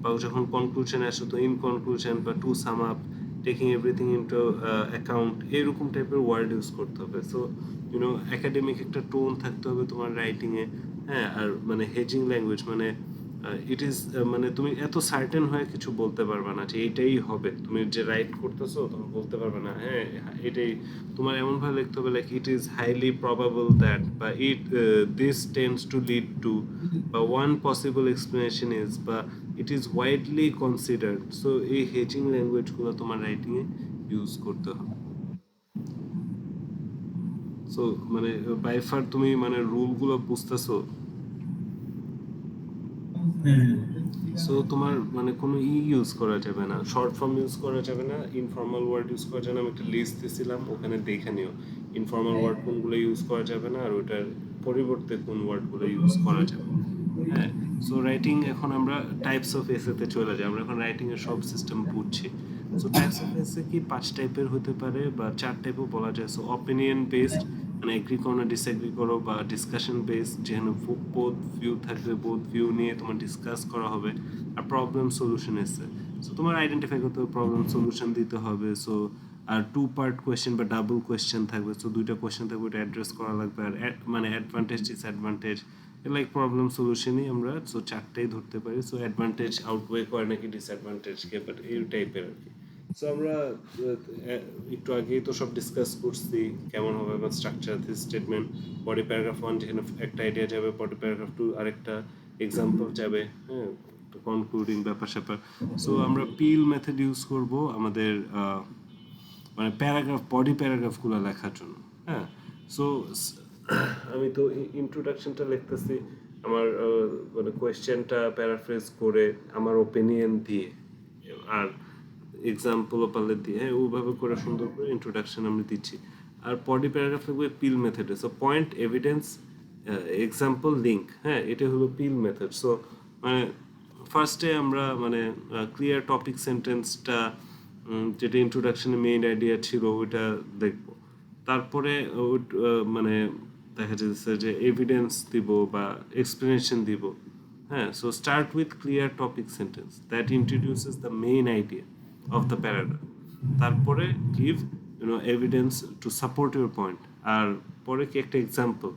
বা যখন কনক্লুশনে আসো তো ইন কনক্লুশন, বা to sum up, taking everything into account, এরকম টাইপের ওয়ার্ড ইউজ করতে হবে। সো একাডেমিক একটা টোন থাকতে হবে তোমার রাইটিংয়ে। হ্যাঁ, আর মানে হেজিং ল্যাঙ্গুয়েজ, মানে ইট ইজ মানে তুমি এত সার্টেন হয়ে কিছু বলতে পারবে না যে এটাই হবে, তুমি যে রাইট করতেছো তখন বলতে পারবে না হ্যাঁ এটাই, তোমার এমন ভাবে লিখতে হবে like it is highly probable that, বা it this tends to lead to, বা ওয়ান পসিবল এক্সপ্লেনেশন ইজ, বা it is widely considered. So এই হেজিং ল্যাঙ্গুয়েজগুলো তোমার রাইটিংয়ে ইউজ করতে হবে। সো মানে বাইফার তুমি মানে রুলগুলো বুঝতেছো? সো তোমার মানে কোনো ইউজ করা যাবে না, শর্ট ফর্ম ইউজ করা যাবে না, ইনফর্মাল ওয়ার্ড ইউজ করা যাবে না। আমি একটা লিস্ট দিয়েছিলাম, ওখানে দেখে নিও ইনফর্মাল ওয়ার্ড কোনগুলো ইউজ করা যাবে না আর ওটার পরিবর্তে কোন ওয়ার্ডগুলো ইউজ করা যাবে। হ্যাঁ, সো রাইটিং এখন আমরা টাইপস অফ এসেতে চলে যাই, আমরা এখন রাইটিং এর সব সিস্টেম বুঝছি। সো টাইপস অফ এসে কি 5 টাইপের হতে পারে বা 4 টাইপও বলা যায়। সো অপিনিয়ন বেসড, মানে এগ্রি করো না ডিসএগ্রি করো, বা ডিসকাশন বেসড যেখানে বোথ ভিউ থাকবে, বোথ ভিউ নিয়ে তোমার ডিসকাস করা হবে। আর প্রবলেম সলিউশন এসে সো তোমার আইডেন্টিফাই করতে হবে, প্রবলেম সলিউশন দিতে হবে। সো আর 2 পার্ট কোয়েশ্চেন বা ডাবল কোয়েশ্চেন থাকবে, সো 2টা কোয়েশ্চেন থাকবে, ওটা অ্যাড্রেস করা লাগবে। আর মানে অ্যাডভান্টেজ ডিসঅ্যাডভান্টেজ লাইক প্রবলেম সলিউশনই আমরা সো 4টাই ধরতে পারি। সো অ্যাডভান্টেজ আউটওয়ে করে নাকি ডিসঅ্যাডভান্টেজকে, বাট এই টাইপের আর কি। সো আমরা একটু আগেই তো সব ডিসকাস করছি কেমন হবে বা structure this statement. Body paragraph 1 যেখানে একটা আইডিয়া যাবে, বডি প্যারাগ্রাফ 2 আরেকটা এক্সাম্পল যাবে, হ্যাঁ, কনক্লুডিং ব্যাপার স্যাপার। সো আমরা পিল মেথড ইউজ করব আমাদের মানে প্যারাগ্রাফ, বডি প্যারাগ্রাফগুলো লেখার জন্য। হ্যাঁ, সো আমি তো ইন্ট্রোডাকশনটা লিখতেছি আমার মানে কোয়েশ্চেনটা প্যারাফ্রেজ করে আমার ওপিনিয়ন দিয়ে আর এক্সাম্পলও পারলে দিয়ে, হ্যাঁ ওইভাবে করে সুন্দর করে ইন্ট্রোডাকশন আমি দিচ্ছি। আর বডি প্যারাগ্রাফ থাকবে পিল মেথডে। So point, evidence, example, link, হ্যাঁ এটা হলো পিল মেথড। সো মানে ফার্স্টে আমরা মানে ক্লিয়ার টপিক সেন্টেন্সটা যেটা ইন্ট্রোডাকশনের মেইন আইডিয়া ছিল ওইটা দেখব। তারপরে মানে দেখা যাচ্ছে যে এভিডেন্স দিব বা এক্সপ্লেনেশন দিব। হ্যাঁ, so start with clear topic sentence that introduces the main idea of the paragraph. তারপরে give evidence to support your point. আর পরে কি একটা এক্সাম্পল,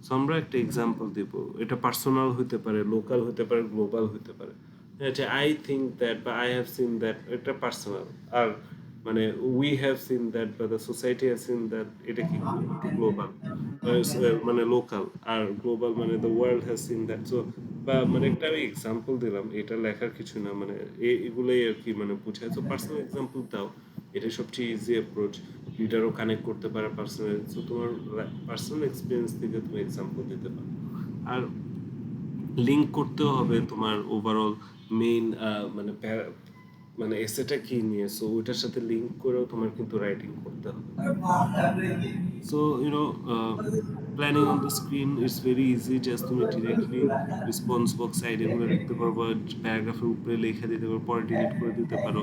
সো আমরা একটা এক্সাম্পল দিব, এটা পার্সোনাল হতে পারে, লোকাল হতে পারে, গ্লোবাল হতে পারে। হ্যাঁ, যে আই থিঙ্ক দ্যাট বা আই হ্যাভ সিন দ্যাট, এটা পার্সোনাল। আর মানে উই হ্যাভ সিন দ্যাট বা the society have seen that, এটা কি গ্লোবাল মানে লোকাল। আর গ্লোবাল মানে the world has seen that. So বা মানে একটা আমি এক্সাম্পল দিলাম, এটা লেখার কিছু না, মানে এগুলোই আর কি মানে বুঝায়। তো পার্সোনাল এক্সাম্পল দাও, এটা সবচেয়ে ইজি অ্যাপ্রোচ, রিডারও কানেক্ট করতে পারে পার্সোনাল। সো তোমার পার্সোনাল এক্সপিরিয়েন্স থেকে তুমি এক্সাম্পল দিতে পারো। আর লিঙ্ক করতেও হবে তোমার ওভারঅল মেইন মানে মানে এসেটা কি নিয়ে, সো ওইটার সাথে লিঙ্ক করেও তোমার কিন্তু রাইটিং করতে হবে। So planning on the screen it's very easy, just তুমি ডিরেক্টলি রেসপন্স বক্স সাইড এগুলো লিখতে পারবো, প্যারাগ্রাফের উপরে লেখা দিতে পারো, পরে ডিলিট করে দিতে পারো।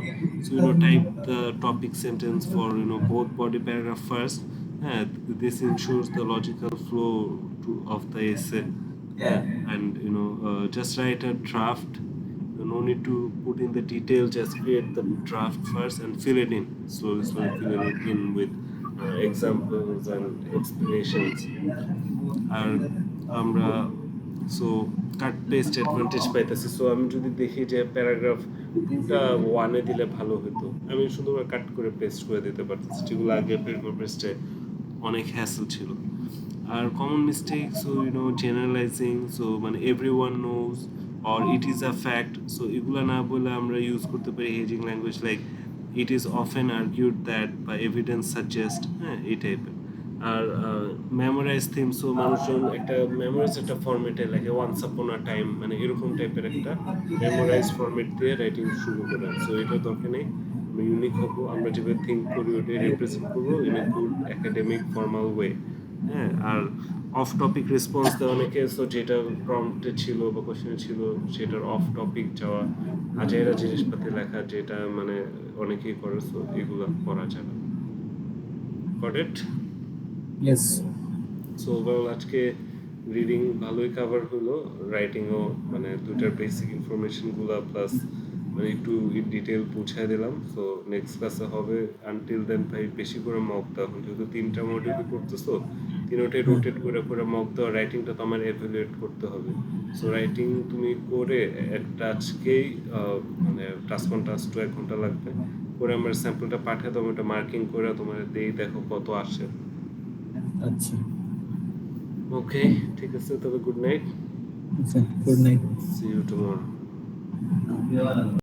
So type the topic sentence for both body paragraph first. হ্যাঁ, this ensures the logical flow of the essay. Yeah, and just write a draft. No need to put in the detail. Just create the draft first and fill it in slowly, fill it in with examples and explanations. আর আমরা সো কাট পেস্ট অ্যাডভান্টেজ পাইতেছি। সো আমি যদি দেখি যে প্যারাগ্রাফ 2টা 1-এ দিলে ভালো হতো, আমি সুন্দরভাবে কাট করে পেস্ট করে দিতে পারতেছি, যেগুলো আগে পেপার পেস্টে অনেক হ্যাসেল ছিল। আর common mistake, so generalizing, so মানে everyone knows or it is a fact, so এগুলো না বলে আমরা ইউজ করতে পারি hedging language like it is often argued that বা এভিডেন্স সাজেস্ট, হ্যাঁ এই টাইপের। আর মেমোরাইজ থিম, সো মানুষজন একটা মেমোরাইজ একটা ফরম্যাটে লেখে, ওয়ান্স আপন আ টাইম, মানে এরকম টাইপের একটা মেমোরাইজ ফরম্যাট দিয়ে রাইটিং শুরু করে। সো এটা দরকার নেই, আমরা ইউনিক হবো, আমরা যেভাবে থিঙ্ক করি ওটাই রিপ্রেজেন্ট করবো in a good academic formal way. হ্যাঁ, আর অফ টপিক রেসপন্স দেওয়া, অনেকে সো যেটা প্রম্পটে ছিল বা কোশ্চেনে ছিল সেটার অফ টপিক যাওয়া, আজাইরা জিনিসপাতি লেখা, যেটা মানে অনেকেই করে, সো এগুলো করা যাবে। Got it? Yes. So overall আজকে রিডিং ভালোই কাভার হলো, রাইটিংও মানে দুটার বেসিক ইনফরমেশনগুলো প্লাস মানে একটু ইন ডিটেল বুঝাই দিলাম। সো নেক্সট ক্লাসে হবে, আনটিল দেন ভাই বেশি করে মক দাও, এখন যেহেতু 3টা মডিউল করতেছো তিনটাই রোটেট করে করে মক দেওয়া রাইটিংটা তো আমার এভালুয়েট করতে হবে। সো রাইটিং তুমি করে একটা আজকেই মানে টাস্ক অন টাস্ক 1 ঘন্টা লাগবে করে আমার স্যাম্পলটা পাঠিয়ে দাও, ওটা মার্কিং করে তোমার দেই, দেখো কত আসে। আচ্ছা ওকে, ঠিক আছে, তবে গুড নাইট, আচ্ছা, good night. See you tomorrow.